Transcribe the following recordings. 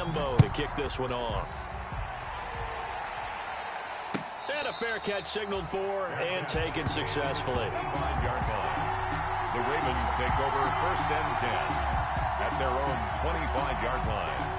Rambo to kick this one off. And a fair catch signaled for and taken successfully. 5-yard line. The Ravens take over 1st and 10 at their own 25-yard line.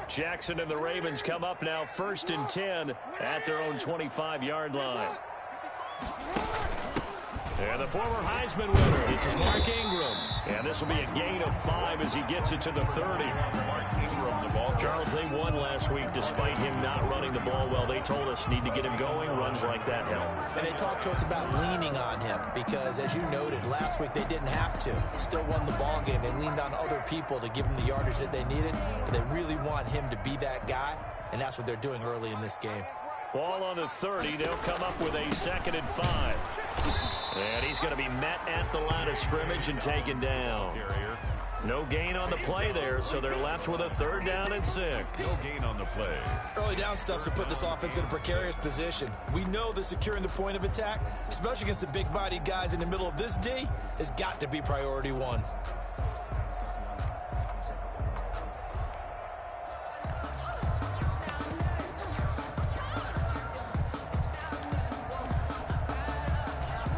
Jackson and the Ravens come up now 1st and 10 at their own 25-yard line. And the former Heisman winner, this is Mark Ingram. And this will be a gain of 5 as he gets it to the 30. Mark Ingram, the ball. Charles, they won last week despite him not running the ball well. They told us need to get him going. Runs like that help. And they talked to us about leaning on him because, as you noted, last week they didn't have to. Still won the ball game. They leaned on other people to give them the yardage that they needed, but they really want him to be that guy, and that's what they're doing early in this game. Ball on the 30. They'll come up with a 2nd and 5. And he's going to be met at the line of scrimmage and taken down. No gain on the play there, so they're left with a 3rd down and 6. No gain on the play. Early down stuff to put this offense in a precarious position. We know that securing the point of attack, especially against the big-bodied guys in the middle of this D, has got to be priority 1.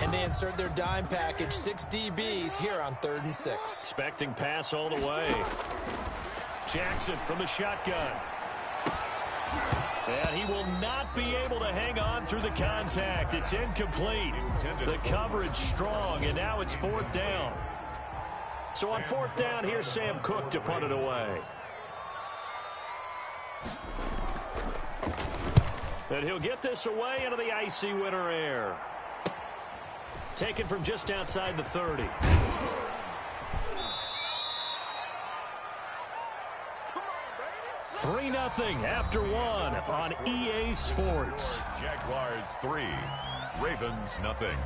And they insert their dime package, 6 DBs here on 3rd and 6. Expecting pass all the way. Jackson from the shotgun. And he will not be able to hang on through the contact. It's incomplete. The coverage strong, and now it's 4th down. So on 4th down, here's Sam Cook to punt it away. And he'll get this away into the icy winter air. Taken from just outside the 30. 3-0 after 1 on EA Sports. Jaguars 3, Ravens nothing.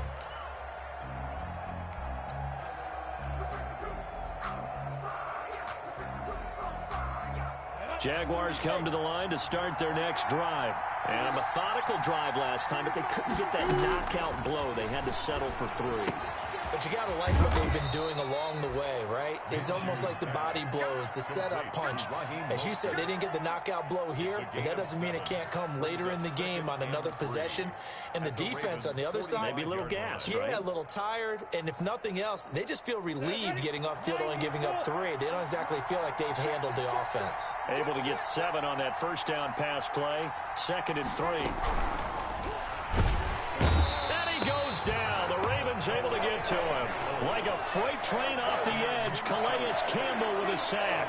Jaguars come to the line to start their next drive. And a methodical drive last time, but they couldn't get that knockout blow. They had to settle for 3. But you got to like what they've been doing along the way, right? It's almost like the body blows, the setup punch. As you said, they didn't get the knockout blow here, but that doesn't mean it can't come later in the game on another possession. And the defense on the other side, maybe a little gassed, right? Yeah, a little tired. And if nothing else, they just feel relieved getting off field only giving up 3. They don't exactly feel like they've handled the offense. Able to get 7 on that 1st down pass play. 2nd and 3. And he goes down. The Ravens able to get to him. Like a freight train off the edge, Calais Campbell with a sack.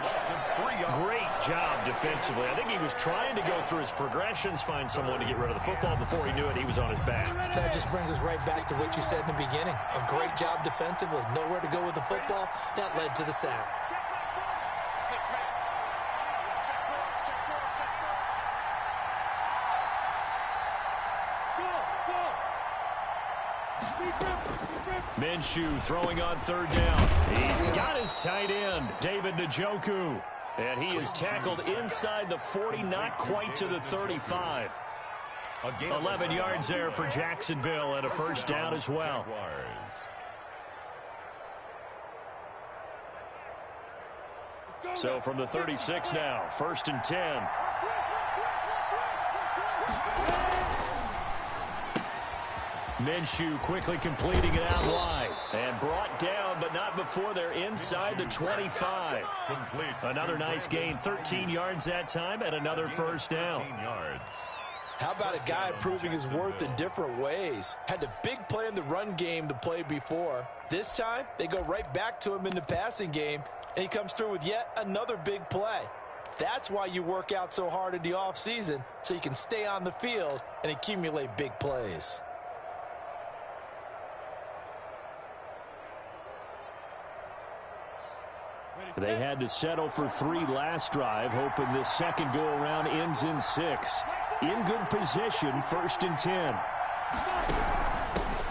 Great job defensively. I think he was trying to go through his progressions, find someone to get rid of the football. Before he knew it, he was on his back. So that just brings us right back to what you said in the beginning. A great job defensively. Nowhere to go with the football. That led to the sack. Minshew throwing on 3rd down. He's got his tight end, David Njoku. And he is tackled inside the 40, not quite to the 35. 11 yards there for Jacksonville and a 1st down as well. So from the 36 now, 1st and 10. Minshew quickly completing it out wide. And brought down, but not before they're inside the 25. Another nice gain, 13 yards that time, and another 1st down. How about a guy proving his worth in different ways? Had the big play in the run game the play before. This time, they go right back to him in the passing game, and he comes through with yet another big play. That's why you work out so hard in the offseason, so you can stay on the field and accumulate big plays. They had to settle for 3 last drive, hoping this second go-around ends in 6. in good position, 1st and 10.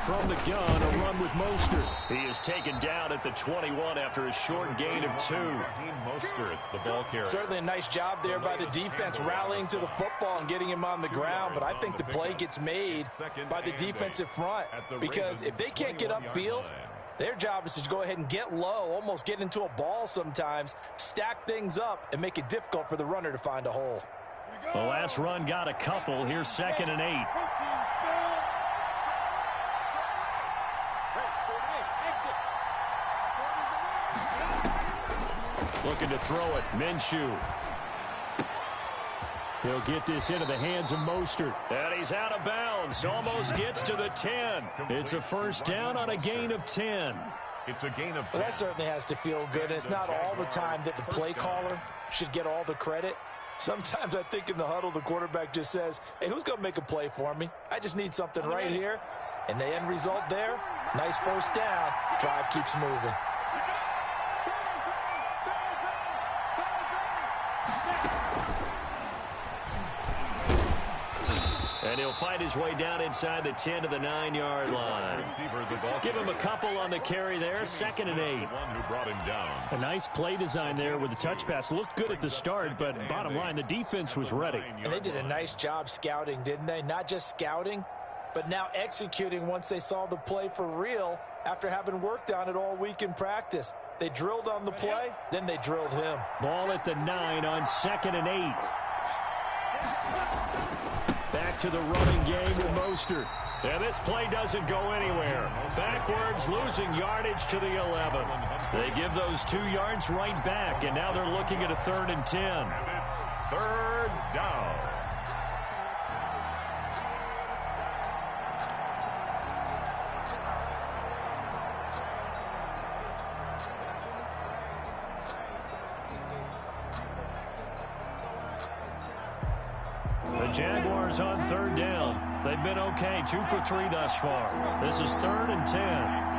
From the gun, a run with Mostert. He is taken down at the 21 after a short gain of 2. Mostert, the ball carrier. Certainly a nice job there by the defense rallying to the football and getting him on the ground, but I think the play gets made by the defensive front because if they can't get upfield, their job is to go ahead and get low, almost get into a ball sometimes, stack things up, and make it difficult for the runner to find a hole. The last run got a couple. Here's 2nd and 8. Looking to throw it. Minshew. He'll get this into the hands of Mostert. And he's out of bounds. Almost gets to the 10. It's a 1st down on a gain of 10. It's a gain of 10. Well, that certainly has to feel good. And it's not all the time that the play caller should get all the credit. Sometimes I think in the huddle, the quarterback just says, hey, who's going to make a play for me? I just need something right here. And the end result there, nice 1st down. Drive keeps moving. And he'll fight his way down inside the 10 to the 9-yard line. Give him a couple on the carry there. 2nd and 8. A nice play design there with the touch pass. Looked good at the start, but bottom line, the defense was ready. And they did a nice job scouting, didn't they? Not just scouting, but now executing once they saw the play for real after having worked on it all week in practice. They drilled on the play, then they drilled him. Ball at the 9 on 2nd and 8. Back to the running game with Mostert. And this play doesn't go anywhere. Backwards, losing yardage to the 11. They give those 2 yards right back, and now they're looking at a 3rd and 10. And it's 3rd down. The Jaguars on 3rd down. They've been okay, 2 for 3 thus far. This is 3rd and 10.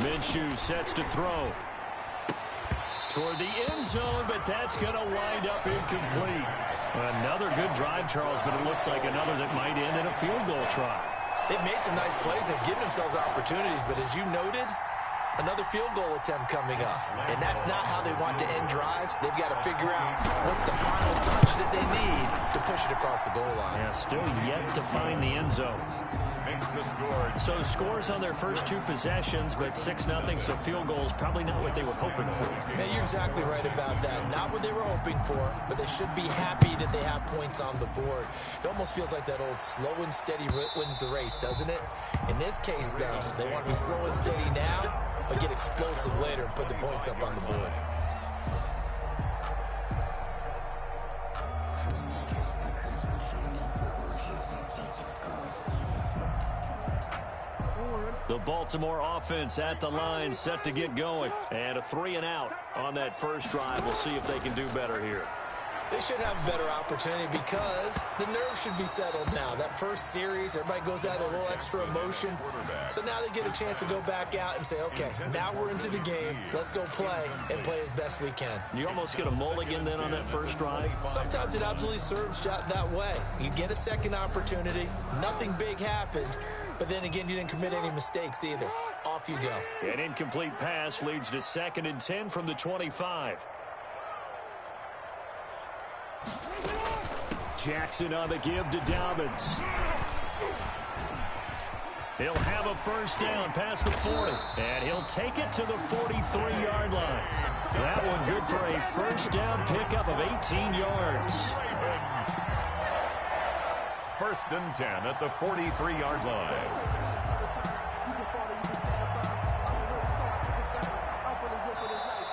Minshew sets to throw. Toward the end zone, but that's going to wind up incomplete. Another good drive, Charles, but it looks like another that might end in a field goal try. They've made some nice plays. They've given themselves opportunities, but as you noted, another field goal attempt coming up. And that's not how they want to end drives. They've got to figure out what's the final touch that they need to push it across the goal line. Yeah, still yet to find the end zone. Makes the score. So scores on their first 2 possessions, but 6-0, so field goals probably not what they were hoping for. Yeah, you're exactly right about that. Not what they were hoping for, but they should be happy that they have points on the board. It almost feels like that old slow and steady wins the race, doesn't it? In this case, though, they want to be slow and steady now, but get explosive later and put the points up on the board. The Baltimore offense at the line, set to get going. And a 3 and out on that first drive. We'll see if they can do better here. They should have a better opportunity because the nerves should be settled now. That first series, everybody goes out with a little extra emotion. So now they get a chance to go back out and say, okay, now we're into the game. Let's go play and play as best we can. You almost get a mulligan then on that first drive? Sometimes it absolutely serves that way. You get a second opportunity. Nothing big happened. But then again, you didn't commit any mistakes either. Off you go. An incomplete pass leads to 2nd and 10 from the 25. Jackson on the give to Dobbins. He'll have a first down past the 40. And he'll take it to the 43-yard line. That one good for a first down pickup of 18 yards. 1st and 10 at the 43-yard line.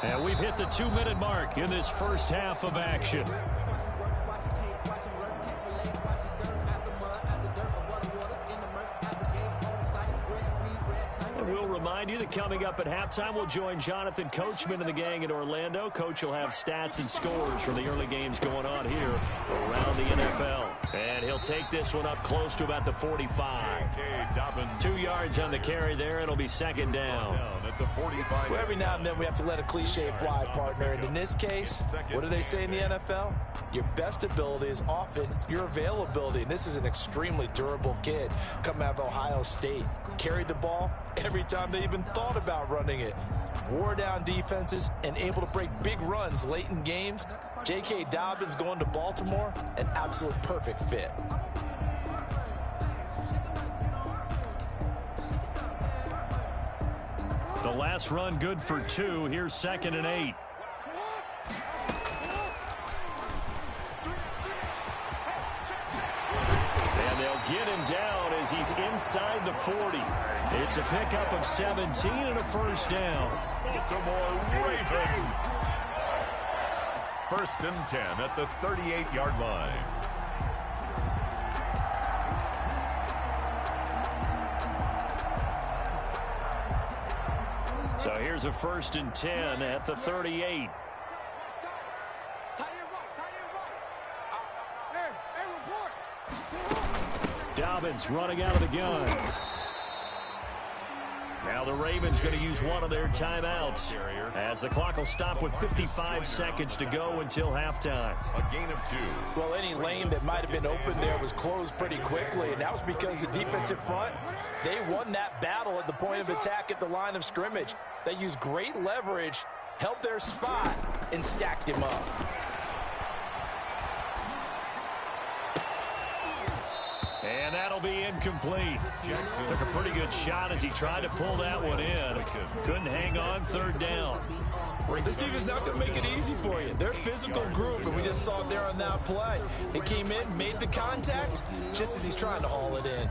And we've hit the 2-minute mark in this first half of action. And we'll remind you that coming up at halftime, we'll join Jonathan Coachman and the gang in Orlando. Coach will have stats and scores from the early games going on here around the NFL. And he'll take this one up close to about the 45. 2 yards on the carry there. It'll be second down. At the 45. Well, every now and then we have to let a cliche fly, partner. And in this case, what do they say in the NFL? Your best ability is often your availability. And this is an extremely durable kid coming out of Ohio State. Carried the ball every time they even thought about running it. Wore down defenses and able to break big runs late in games. J.K. Dobbins going to Baltimore, an absolute perfect fit. The last run good for 2. Here's 2nd and 8. And they'll get him down as he's inside the 40. It's a pickup of 17 and a first down. Baltimore Ravens. 1st and 10 at the 38-yard line. So here's a 1st and 10 at the 38. Dobbins running out of the gun. Now the Ravens going to use one of their timeouts as the clock will stop with 55 seconds to go until halftime. A gain of 2. Well, any lane that might have been open there was closed pretty quickly, and that was because the defensive front, they won that battle at the point of attack at the line of scrimmage. They used great leverage, held their spot, and stacked him up. And that'll be incomplete. Took a pretty good shot as he tried to pull that one in. Couldn't hang on 3rd down. This defense not going to make it easy for you. They're a physical group, and we just saw it there on that play. They came in, made the contact, just as he's trying to haul it in.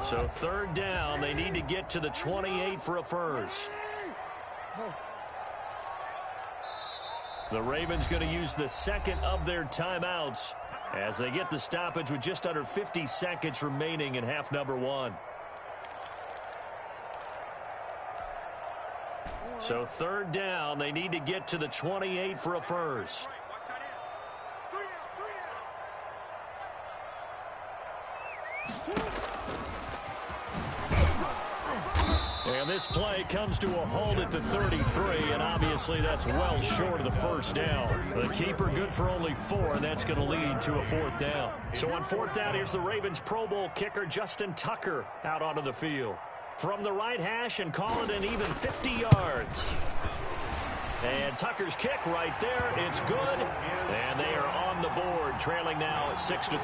So 3rd down, they need to get to the 28 for a first. The Ravens going to use the 2nd of their timeouts as they get the stoppage with just under 50 seconds remaining in half number 1. So 3rd down, they need to get to the 28 for a first. And this play comes to a halt at the 33, and obviously that's well short of the first down. The keeper good for only 4, and that's going to lead to a 4th down. So on 4th down, here's the Ravens Pro Bowl kicker Justin Tucker out onto the field. From the right hash and call it an even 50 yards. And Tucker's kick right there. It's good. And they are on the board, trailing now at 6-3.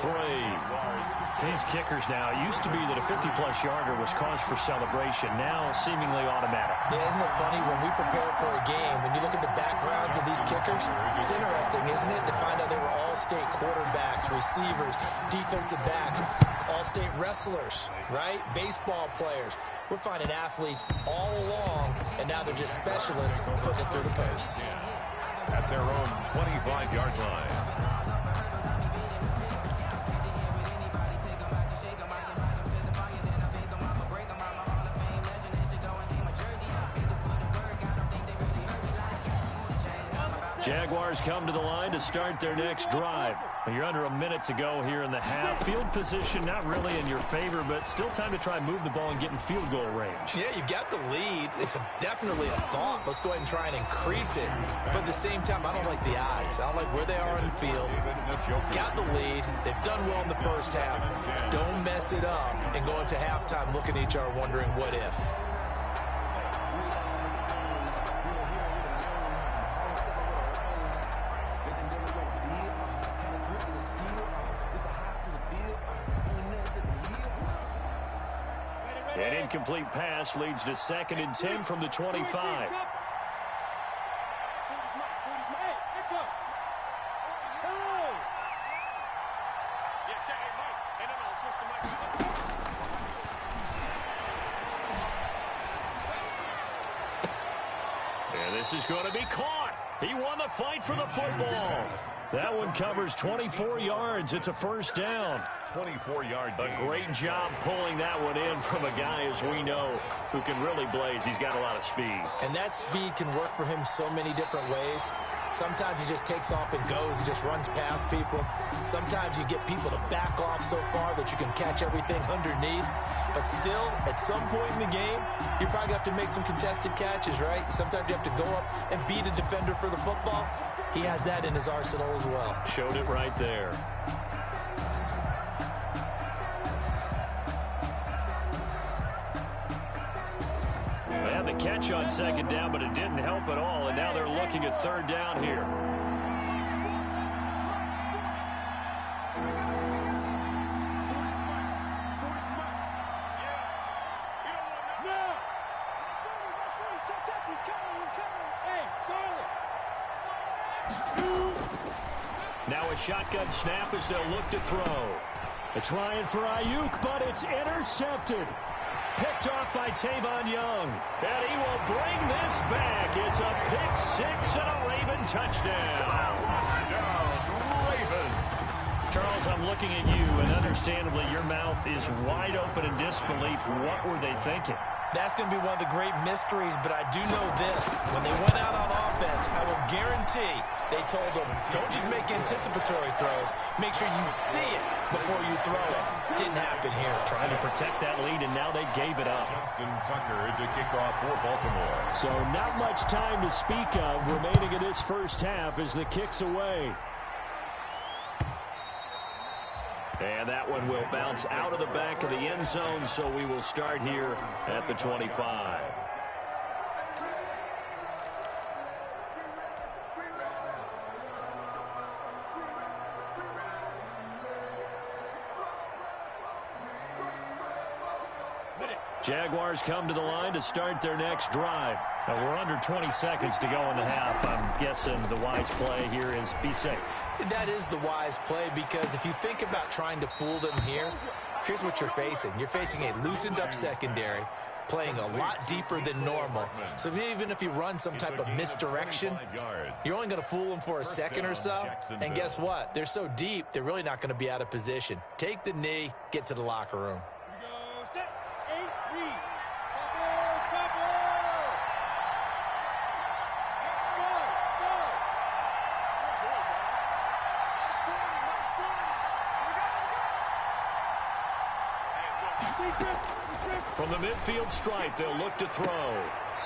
These kickers now, it used to be that a 50-plus yarder was cause for celebration. Now seemingly automatic. Yeah, isn't it funny when we prepare for a game, when you look at the backgrounds of these kickers, it's interesting, isn't it, to find out they were all-state quarterbacks, receivers, defensive backs, all-state wrestlers, right? Baseball players. We're finding athletes all along, and now they're just specialists putting it through the posts. At their own 25-yard line. Jaguars come to the line to start their next drive. You're under a minute to go here in the half. Field position not really in your favor, but still time to try and move the ball and get in field goal range. Yeah, you've got the lead. It's definitely a thought. Let's go ahead and try and increase it. But at the same time, I don't like the odds. I don't like where they are on the field. Got the lead. They've done well in the first half. Don't mess it up and go into halftime looking at each other wondering what if. An incomplete pass leads to 2nd and 10 from the 25. This is going to be caught. He won the fight for the football. That one covers 24 yards. It's a first down. 24-yard A great job pulling that one in from a guy, as we know, who can really blaze. He's got a lot of speed. And that speed can work for him so many different ways. Sometimes he just takes off and goes. He just runs past people. Sometimes you get people to back off so far that you can catch everything underneath. But still, at some point in the game, you probably have to make some contested catches, right? Sometimes you have to go up and beat a defender for the football. He has that in his arsenal as well. Showed it right there. They had the catch on second down, but it didn't help at all, and now they're looking at third down here. Now a shotgun snap as they'll look to throw. They're trying for Ayuk, but it's intercepted. Picked off by Tavon Young. And he will bring this back. It's a pick six and a Raven touchdown. Charles, I'm looking at you, and understandably your mouth is wide open in disbelief. What were they thinking? That's going to be one of the great mysteries, but I do know this. When they went out on offense, I will guarantee they told them, don't just make anticipatory throws. Make sure you see it before you throw it. Didn't happen here. Trying to protect that lead, and now they gave it up. Justin Tucker to kick off for Baltimore. So not much time to speak of remaining in this first half as the kick's away. And that one will bounce out of the back of the end zone, so we will start here at the 25. Jaguars come to the line to start their next drive. Now we're under 20 seconds to go in the half. I'm guessing the wise play here is be safe. That is the wise play, because if you think about trying to fool them here, here's what you're facing. You're facing a loosened up secondary, playing a lot deeper than normal. So even if you run some type of misdirection, you're only going to fool them for a second or so. And guess what? They're so deep, they're really not going to be out of position. Take the knee, get to the locker room. From the midfield stripe, they'll look to throw.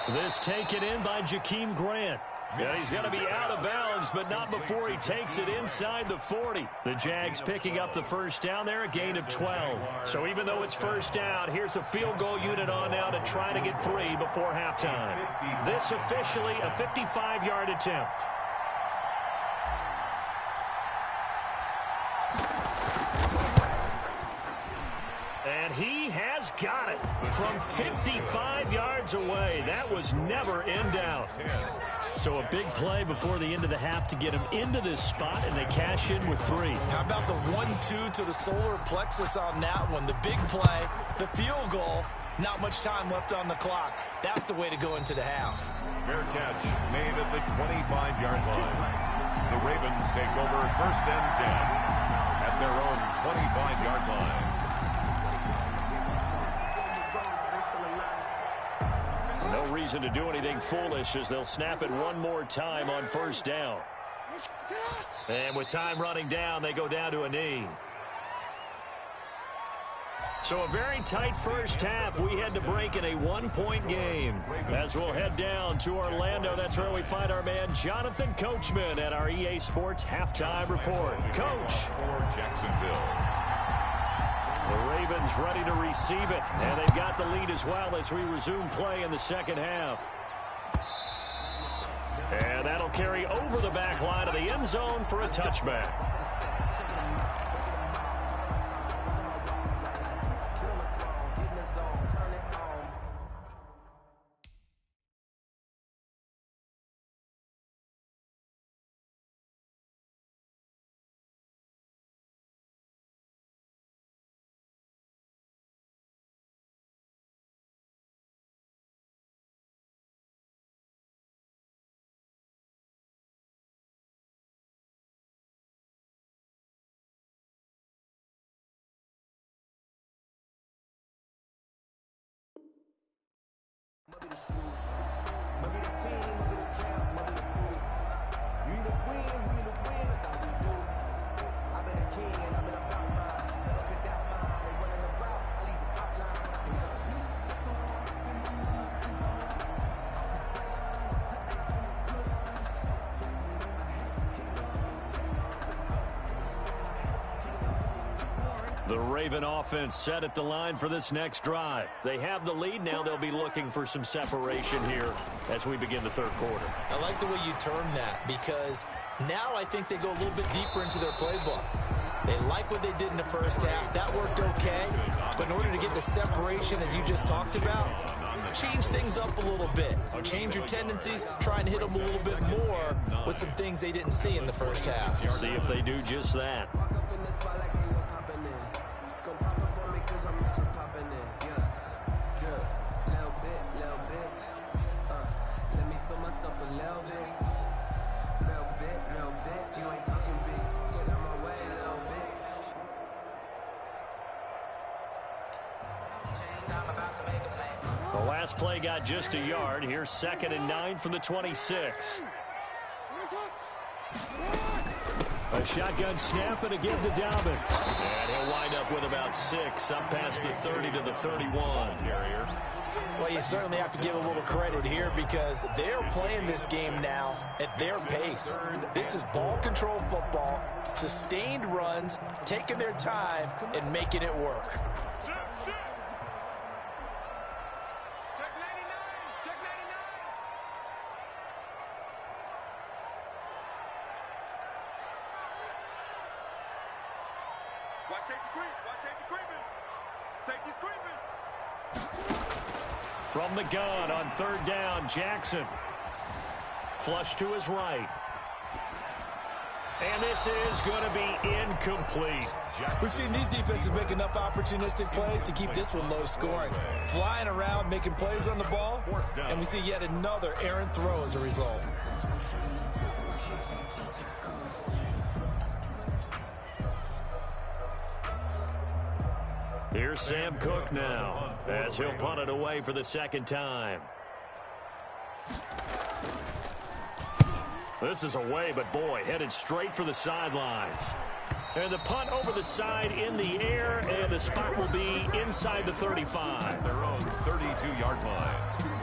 This taken in by Jakeem Grant. Yeah, he's going to be out of bounds, but not before he takes it inside the 40. The Jags picking up the first down there, a gain of 12. So even though it's first down, here's the field goal unit on now to try to get 3 before halftime. This officially a 55-yard attempt. And he has got it from 55 yards away. That was never in doubt. So a big play before the end of the half to get him into this spot, and they cash in with 3. How about the 1-2 to the solar plexus on that one? The big play, the field goal, not much time left on the clock. That's the way to go into the half. Fair catch made at the 25-yard line. The Ravens take over first and 10 at their own 25-yard line. No reason to do anything foolish as they'll snap it one more time on first down. And with time running down, they go down to a knee. So a very tight first half. We had to break in a one-point game. As we'll head down to Orlando, that's where we find our man Jonathan Coachman at our EA Sports Halftime Report. Coach. For Jacksonville. The Ravens ready to receive it, and they've got the lead as well as we resume play in the second half. And that'll carry over the back line of the end zone for a touchback. The Raven offense set at the line for this next drive. They have the lead. Now they'll be looking for some separation here as we begin the third quarter. I like the way you term that, because now I think they go a little bit deeper into their playbook. They like what they did in the first half. That worked okay. But in order to get the separation that you just talked about, change things up a little bit. Change your tendencies. Try and hit them a little bit more with some things they didn't see in the first half. See if they do just that. The last play got just a yard. Here's 2nd and 9 from the 26. A shotgun snap and again to Dobbins. And he'll wind up with about 6 up past the 30 to the 31. Well, you certainly have to give a little credit here because they're playing this game now at their pace. This is ball control football, sustained runs, taking their time, and making it work. Watch safety creep. Watch safety creeping. Safety's creeping. From the gun on 3rd down, Jackson. Flush to his right. And this is going to be incomplete. We've seen these defenses make enough opportunistic plays to keep this one low scoring. Flying around, making plays on the ball, and we see yet another errant throw as a result. Here's Sam Cook now as he'll punt it away for the 2nd time. This is away, but boy, headed straight for the sidelines. And the punt over the side in the air, and the spot will be inside the 35. Their own 32-yard line.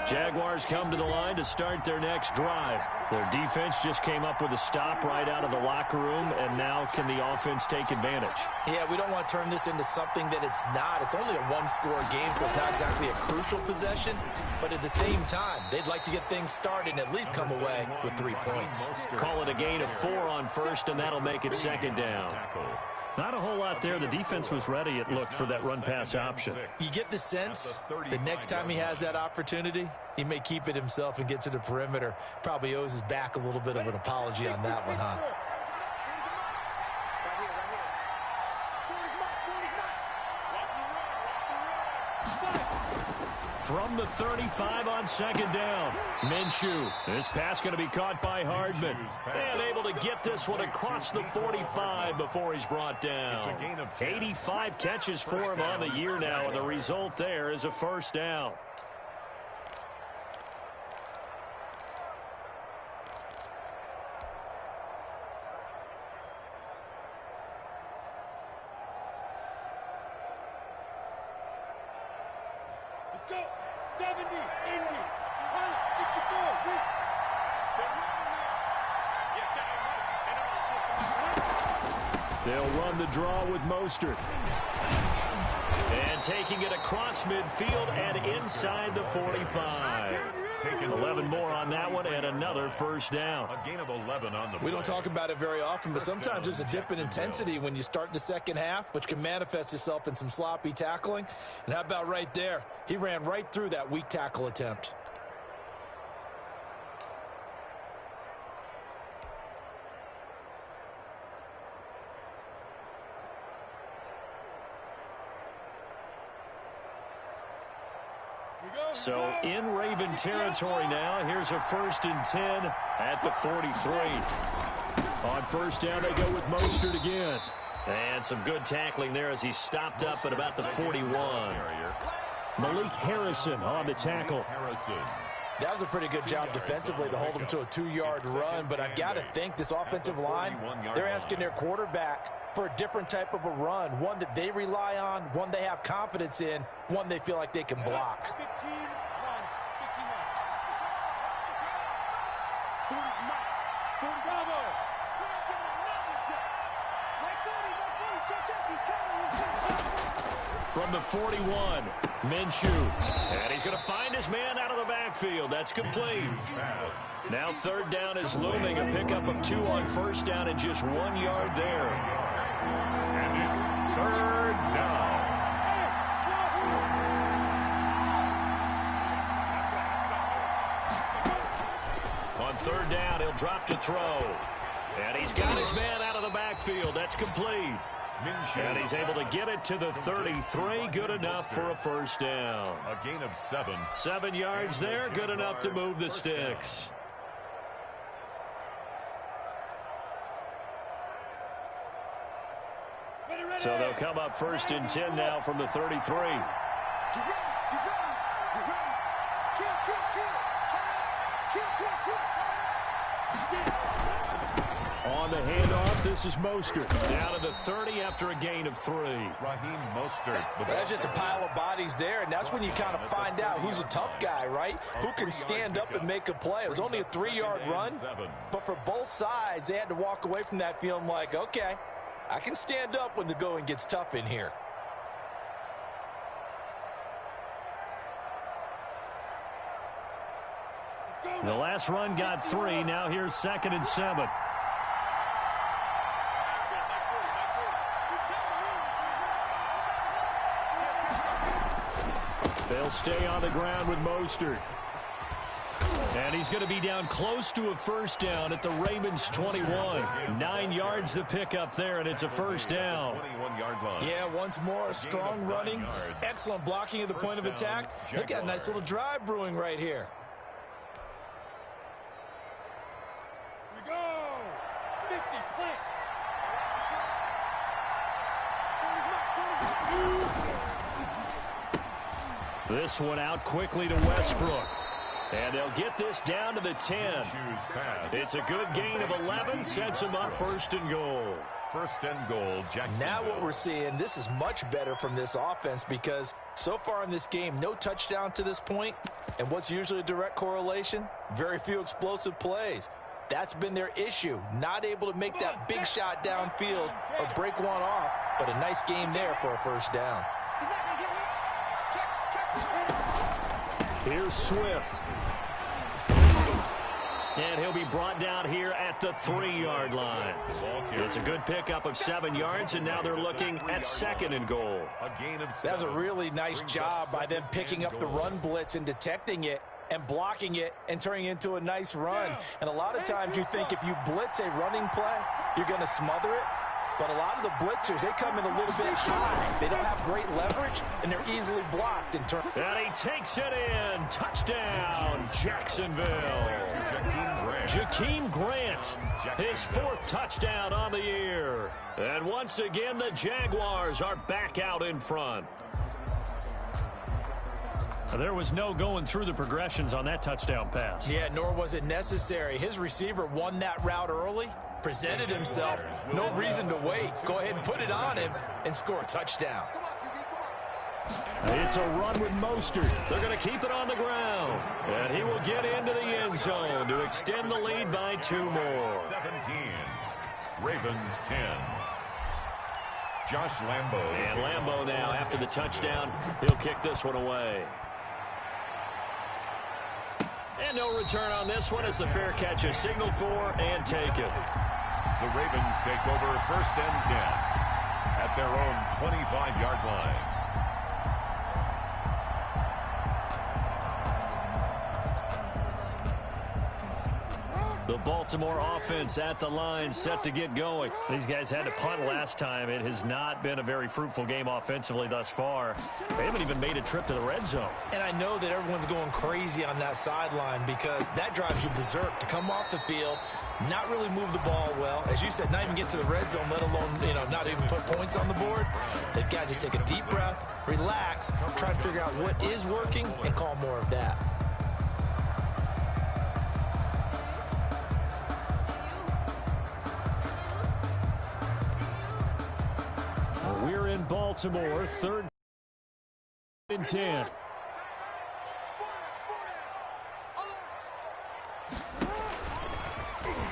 Jaguars come to the line to start their next drive. Their defense just came up with a stop right out of the locker room, and now can the offense take advantage? Yeah, we don't want to turn this into something that it's not. It's only a one-score game, so it's not exactly a crucial possession. But at the same time, they'd like to get things started and at least come away with 3 points. Call it a gain of 4 on 1st, and that'll make it 2nd down. Not a whole lot there. The defense was ready, it looked, for that run-pass option. You get the sense that next time he has that opportunity, he may keep it himself and get to the perimeter. Probably owes his back a little bit of an apology on that one, huh? From the 35 on 2nd down, Minshew. This pass going to be caught by Hardman. And able to get this one across the 45 before he's brought down. 85 catches for him on the year now, and the result there is a 1st down. Let's go. 70, Indy, 64, They'll run the draw with Mostert. And taking it across midfield and inside the 45. 11 more on that one and another 1st down. A gain of 11 on the play. We don't talk about it very often, but sometimes there's a dip in intensity when you start the 2nd half, which can manifest itself in some sloppy tackling. And how about right there? He ran right through that weak tackle attempt. So in Raven territory now. Here's a 1st and 10 at the 43. On first down, they go with Mostert again. And some good tackling there as he stopped up at about the 41. Malik Harrison on the tackle. That was a pretty good job defensively to hold him to a 2-yard run, but I've got to think this offensive line, they're asking their quarterback for a different type of a run, one that they rely on, one they have confidence in, one they feel like they can block. 15-1. 40 Bravo. From the 41, Minshew. And he's going to find his man out of the backfield. That's complete. Now third down is looming. A pickup of 2 on first down and just 1 yard there. And it's third down. On third down, he'll drop to throw. And he's got his man out of the backfield. That's complete. And he's able to get it to the 33. Good enough for a first down. A gain of 7. 7 yards there. Good enough to move the sticks. So they'll come up first and 10 now from the 33. Get ready. Get ready. Kill. On the handoff, this is Mostert. Down to the 30 after a gain of 3. Raheem Mostert. That's just a pile of bodies there, and that's when you kind of find out who's a tough guy, right? Who can stand up and make a play. It was only a 3-yard run, but for both sides, they had to walk away from that feeling like, okay, I can stand up when the going gets tough in here. The last run got 3. Now here's 2nd and 7. They'll stay on the ground with Mostert. And he's going to be down close to a first down at the Ravens 21. 9 yards to pick up there, and it's a first down. 21-yard line. Yeah, once more, strong running, excellent blocking at the point of attack. They've got a nice little drive brewing right here. We go. 50, flank. This one out quickly to Westbrook. And they'll get this down to the 10. It's a good gain of 11, sets him up first and goal. First and goal, Jacksonville. Now what we're seeing, this is much better from this offense because so far in this game, no touchdown to this point. And what's usually a direct correlation? Very few explosive plays. That's been their issue. Not able to make that big shot downfield or break one off, but a nice game there for a first down. Here's Swift. And he'll be brought down here at the 3-yard line. It's a good pickup of 7 yards, and now they're looking at 2nd and goal. That's a really nice job by them picking up the run blitz and detecting it and blocking it and turning it into a nice run. And a lot of times you think if you blitz a running play, you're going to smother it. But a lot of the blitzers, they come in a little bit high. They don't have great leverage, and they're easily blocked in turn. And he takes it in. Touchdown, Jacksonville. Jakeem Grant, his 4th touchdown on the year. And once again, the Jaguars are back out in front. There was no going through the progressions on that touchdown pass. Yeah, nor was it necessary. His receiver won that route early, presented himself. No reason to wait. Go ahead and put it on him and score a touchdown. It's a run with Mostert. They're going to keep it on the ground. And he will get into the end zone to extend the lead by 2 more. 17. Ravens 10. Josh Lambo. And Lambo now, after the touchdown, he'll kick this one away. And no return on this one as the fair catch is signaled for and taken. The Ravens take over first and 10 at their own 25-yard line. The Baltimore offense at the line, set to get going. These guys had to punt last time. It has not been a very fruitful game offensively thus far. They haven't even made a trip to the red zone. And I know that everyone's going crazy on that sideline because that drives you berserk to come off the field, not really move the ball well. As you said, not even get to the red zone, let alone, not even put points on the board. They've got to just take a deep breath, relax, try to figure out what is working, and call more of that. We're in Baltimore, 3rd and 10.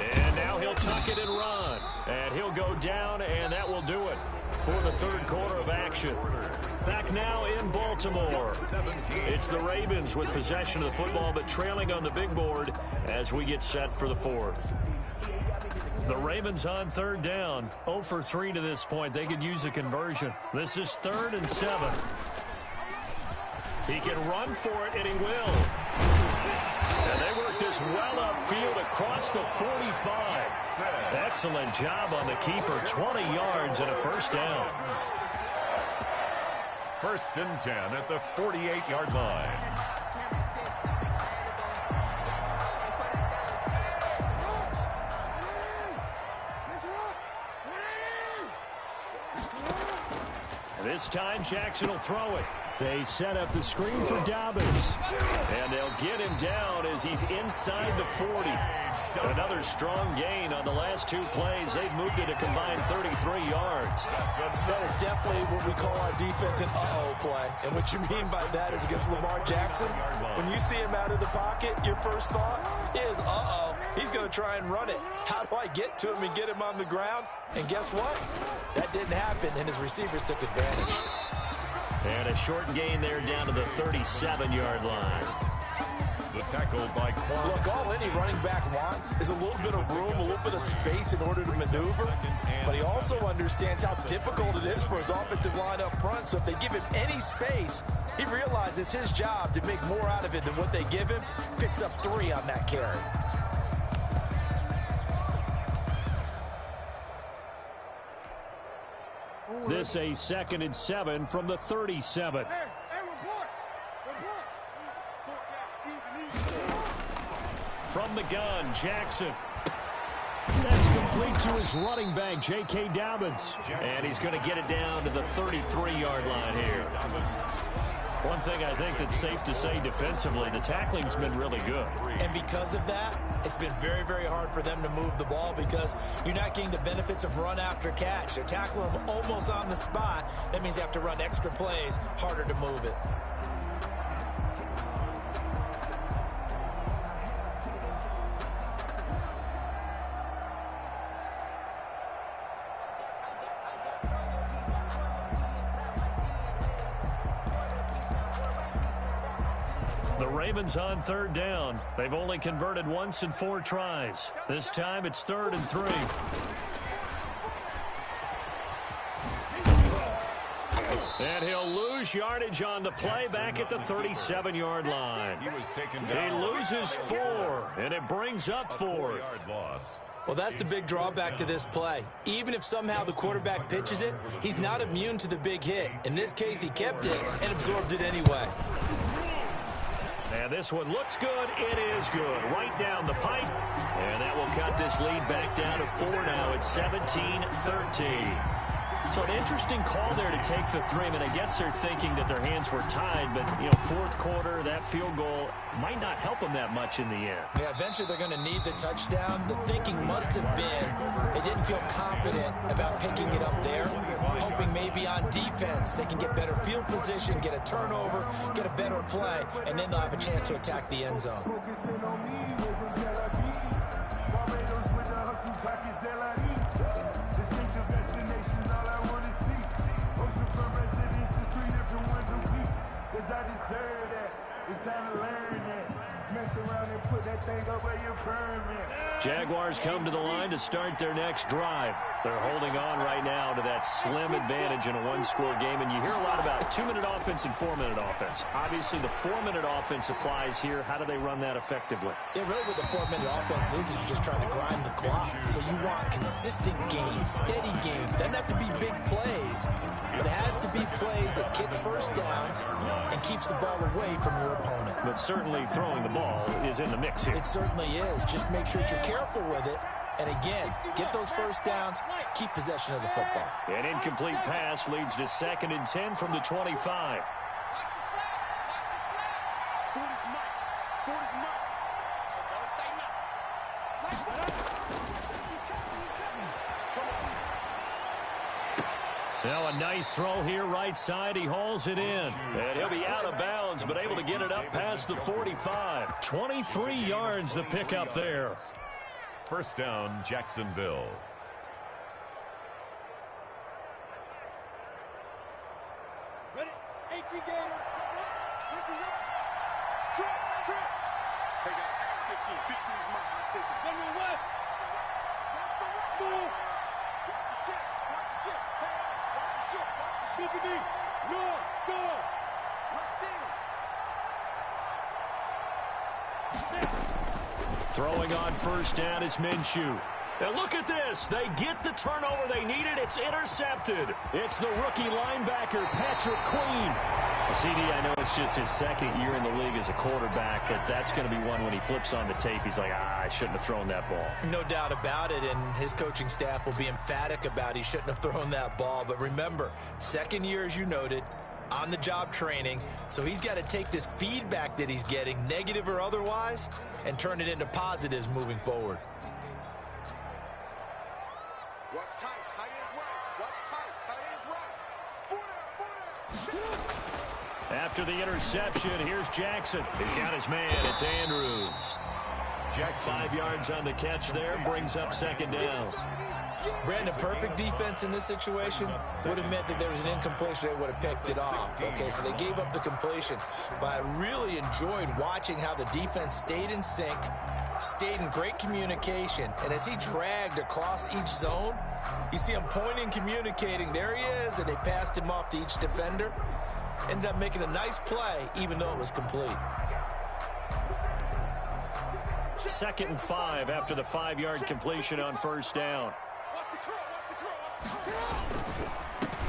And now he'll tuck it and run. And he'll go down, and that will do it for the third quarter of action. Back now in Baltimore. It's the Ravens with possession of the football, but trailing on the big board as we get set for the fourth. The Ravens on 3rd down. 0 for 3 to this point. They could use a conversion. This is 3rd and 7. He can run for it, and he will. And they work this well upfield across the 45. Excellent job on the keeper. 20 yards and a first down. 1st and 10 at the 48-yard line. This time, Jackson will throw it. They set up the screen for Dobbins. And they'll get him down as he's inside the 40. Another strong gain on the last 2 plays. They've moved it a combined 33 yards. That is definitely what we call our defense an uh-oh play. And what you mean by that is against Lamar Jackson, when you see him out of the pocket, your first thought is, uh-oh, he's going to try and run it. How do I get to him and get him on the ground? And guess what? That didn't happen, and his receivers took advantage. And a short gain there down to the 37-yard line. The tackle by Quan. Look, all any running back wants is a little bit of room, a little bit of space in order to maneuver. But he also understands how difficult it is for his offensive line up front. So if they give him any space, he realizes it's his job to make more out of it than what they give him. Picks up 3 on that carry. This a 2nd and 7 from the 37. From the gun, Jackson. That's complete to his running back, J.K. Dobbins. And he's going to get it down to the 33-yard line here. One thing I think that's safe to say defensively, the tackling's been really good. And because of that, it's been very, very hard for them to move the ball because you're not getting the benefits of run after catch. They're tackling them almost on the spot. That means you have to run extra plays, harder to move it. Ravens on 3rd down. They've only converted once in 4 tries. This time it's 3rd and 3. And he'll lose yardage on the play back at the 37-yard line. He loses 4, and it brings up 4th. Well, that's the big drawback to this play. Even if somehow the quarterback pitches it, he's not immune to the big hit. In this case, he kept it and absorbed it anyway. And this one looks good. It is good. Right down the pipe. And that will cut this lead back down to 4 now. It's 17-13. So an interesting call there to take the 3. I mean, I guess they're thinking that their hands were tied, but, fourth quarter, that field goal might not help them that much in the end. Yeah, eventually they're going to need the touchdown. The thinking must have been they didn't feel confident about picking it up there, hoping maybe on defense they can get better field position, get a turnover, get a better play, and then they'll have a chance to attack the end zone. It's time to learn that. Mess around and put that thing over your permit. Jaguars come to the line to start their next drive. They're holding on right now to that slim advantage in a one-score game, and you hear a lot about 2-minute offense and 4-minute offense. Obviously, the 4-minute offense applies here. How do they run that effectively? Yeah, really what the 4-minute offense is you're just trying to grind the clock. So you want consistent gains, steady gains. Doesn't have to be big plays, but it has to be plays that gets first downs and keeps the ball away from your opponent. But certainly throwing the ball is in the mix here. It certainly is. Just make sure that you're careful with it. And again, get those first downs, keep possession of the football. An incomplete pass leads to 2nd and 10 from the 25. Now a nice throw here right side. He hauls it in. And he'll be out of bounds, but able to get it up past the 45. 23 yards the pickup there. First down, Jacksonville. Ready? 18 gator. Trip. Hey, guys, 15. 15 is mine. I'll take it. General West. Watch the shit. Hey, watch the shit. Look at me. North, go. Let's see. Throwing on first down is Minshew. And look at this. They get the turnover they needed. It's intercepted. It's the rookie linebacker, Patrick Queen. CD, I know it's just his second year in the league as a quarterback, but that's going to be one when he flips on the tape. He's like, I shouldn't have thrown that ball. No doubt about it, and his coaching staff will be emphatic about he shouldn't have thrown that ball. But remember, second year, as you noted, on-the-job training, so he's got to take this feedback that he's getting, negative or otherwise, and turn it into positives moving forward. Watch tight. Tight is right. Watch tight. Tight is right. 4 down. After the interception, here's Jackson. He's got his man. It's Andrews. Jack 5 yards on the catch there. Brings up 2nd down. Brandon, perfect defense in this situation would have meant that there was an incompletion. They would have picked it off. Okay, so they gave up the completion. But I really enjoyed watching how the defense stayed in sync, stayed in great communication. And as he dragged across each zone, you see him pointing, communicating. There he is, and they passed him off to each defender. Ended up making a nice play, even though it was complete. 2nd and 5 after the 5-yard completion on first down.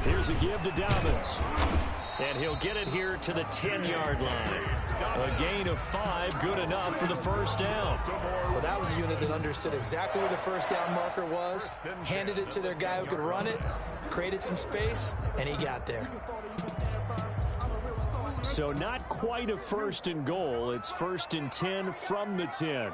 Here's a give to Dobbins. And he'll get it here to the 10-yard line. A gain of 5, good enough for the first down. Well, that was a unit that understood exactly where the first down marker was, handed it to their guy who could run it, created some space, and he got there. So not quite a 1st and goal. It's 1st and 10 from the 10.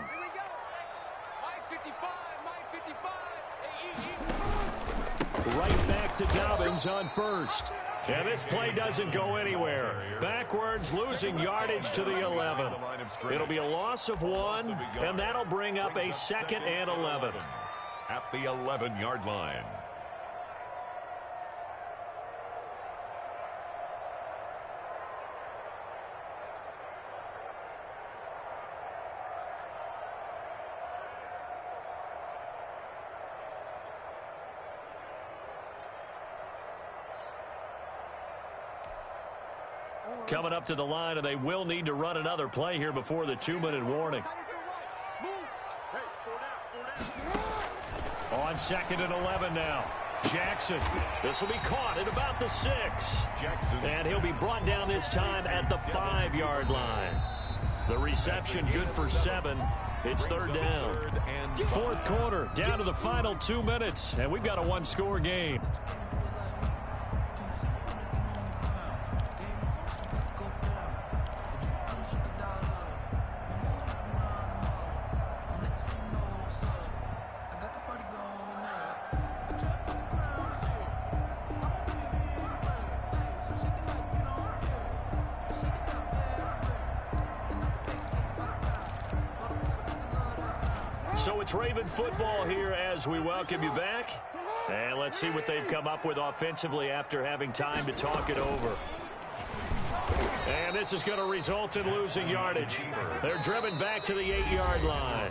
Right back to Dobbins on first. And this play doesn't go anywhere. Backwards, losing yardage to the 11. It'll be a loss of 1, and that'll bring up a 2nd and 11. At the 11-yard line. Coming up to the line, and they will need to run another play here before the 2-minute warning. On 2nd and 11 now. Jackson. This will be caught at about the 6. Jackson. And he'll be brought down this time at the 5-yard line. The reception good for 7. It's 3rd down. 4th quarter, down to the final 2 minutes, and we've got a 1-score game. So it's Raven football here as we welcome you back. And let's see what they've come up with offensively after having time to talk it over. And this is going to result in losing yardage. They're driven back to the 8-yard line.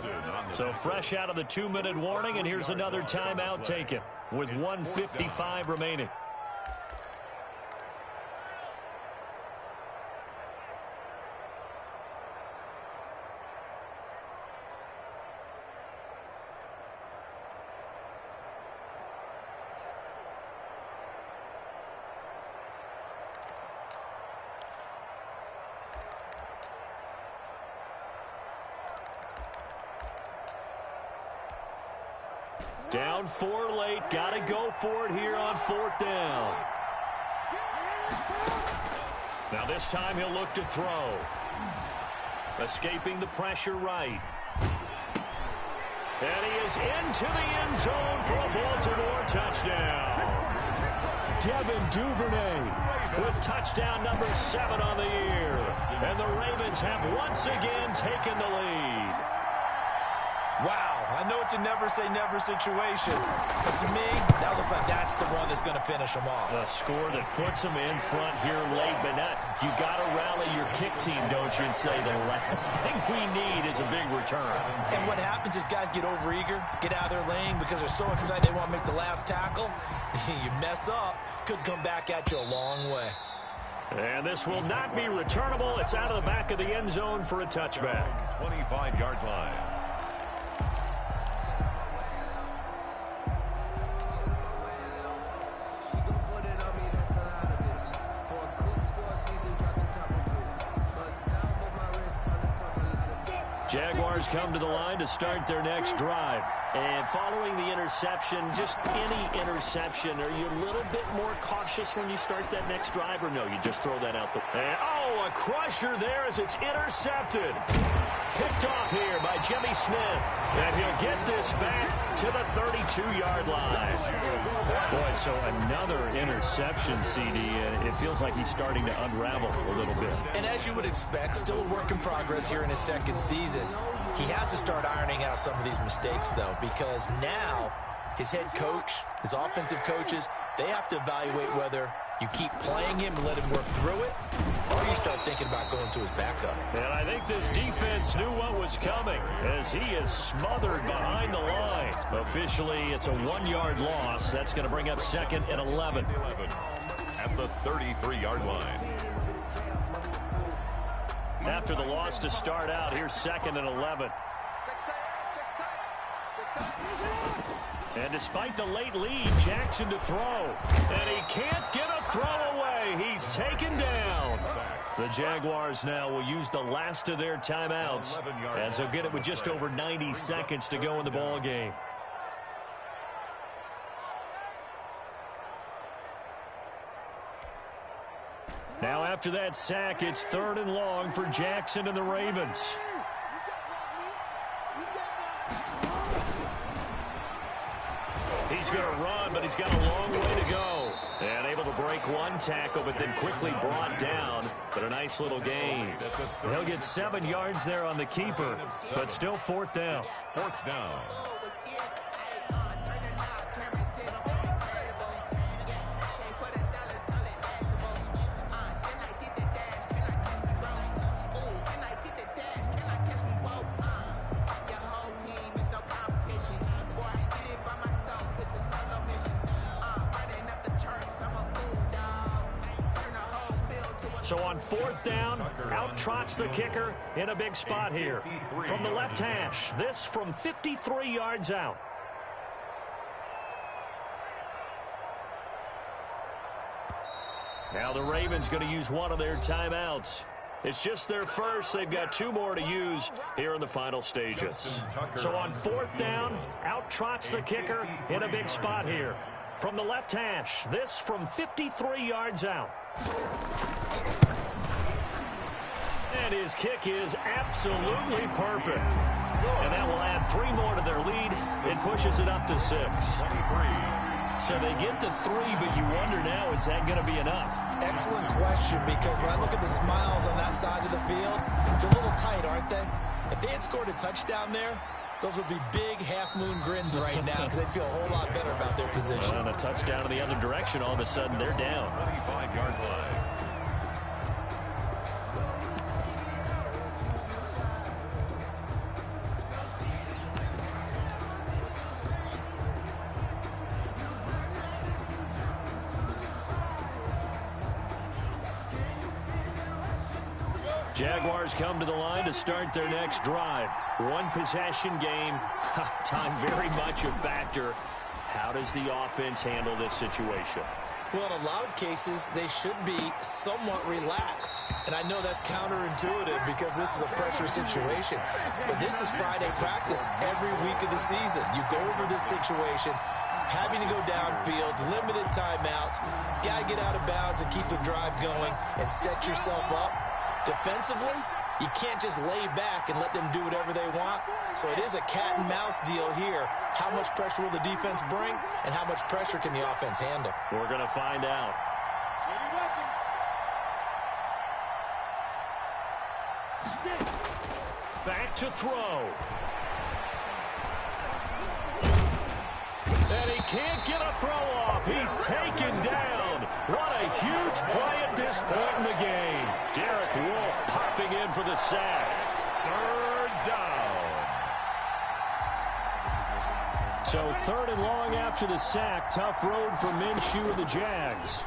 So fresh out of the 2-minute warning, and here's another timeout taken with 1:55 remaining. Down 4 late. Got to go for it here on 4th down. Now this time he'll look to throw. Escaping the pressure right. And he is into the end zone for a Baltimore touchdown. Devin Duvernay with touchdown number 7 on the year. And the Ravens have once again taken the lead. Wow, I know it's a never-say-never situation, but to me, that looks like that's the one that's going to finish them off. A score that puts them in front here late, but not. You got to rally your kick team, don't you, and say the last thing we need is a big return. And what happens is guys get overeager, get out of their lane because they're so excited they want to make the last tackle. You mess up, could come back at you a long way. And this will not be returnable. It's out of the back of the end zone for a touchback. 25-yard line. Jaguars come to the line to start their next drive. And following the interception, just any interception, are you a little bit more cautious when you start that next drive, or no, you just throw that out the... And, oh, a crusher there as it's intercepted. Picked off here by Jimmy Smith. And he'll get this back to the 32-yard line. Boy, so another interception, CD. It feels like he's starting to unravel a little bit. And as you would expect, still a work in progress here in his second season. He has to start ironing out some of these mistakes, though, because now his head coach, his offensive coaches, they have to evaluate whether you keep playing him and let him work through it, or you start thinking about going to his backup. And I think this defense knew what was coming as he is smothered behind the line. Officially, it's a 1-yard loss. That's going to bring up 2nd and 11. At the 33-yard line. After the loss to start out, here's 2nd and 11. And despite the late lead, Jackson to throw. And he can't get a throw away. He's taken down. The Jaguars now will use the last of their timeouts as they'll get it with just over 90 seconds to go in the ball game. Now after that sack, it's 3rd and long for Jackson and the Ravens. He's going to run, but he's got a long way to go. And able to break one tackle, but then quickly brought down. But a nice little gain. He'll get 7 yards there on the keeper, but still 4th down. 4th down. So on 4th down, out trots the kicker in a big spot here. From the left hash, this from 53 yards out. Now the Ravens going to use one of their timeouts. It's just their first. They've got 2 more to use here in the final stages. So on 4th down, out trots the kicker in a big spot here. From the left hash, this from 53 yards out. And his kick is absolutely perfect. And that will add 3 more to their lead. It pushes it up to 6. 23. So they get to 3, but you wonder now, is that going to be enough? Excellent question, because when I look at the smiles on that side of the field, they're a little tight, aren't they? If they had scored a touchdown there, those would be big half-moon grins right now because they'd feel a whole lot better about their position. And a touchdown in the other direction, all of a sudden they're down. 25-yard line. Jaguars come to the line to start their next drive. One possession game. Time very much a factor. How does the offense handle this situation? Well, in a lot of cases, they should be somewhat relaxed. And I know that's counterintuitive because this is a pressure situation. But this is Friday practice every week of the season. You go over this situation, having to go downfield, limited timeouts, got to get out of bounds and keep the drive going and set yourself up. Defensively, you can't just lay back and let them do whatever they want. So it is a cat and mouse deal here. How much pressure will the defense bring, and how much pressure can the offense handle? We're going to find out. Back to throw. And he can't get a throw off. He's taken down. What a huge play at this point in the game. Derek Wolfe popping in for the sack. Third down. So 3rd and long after the sack. Tough road for Minshew and the Jags.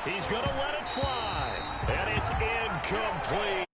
He's going to let it fly. And it's incomplete.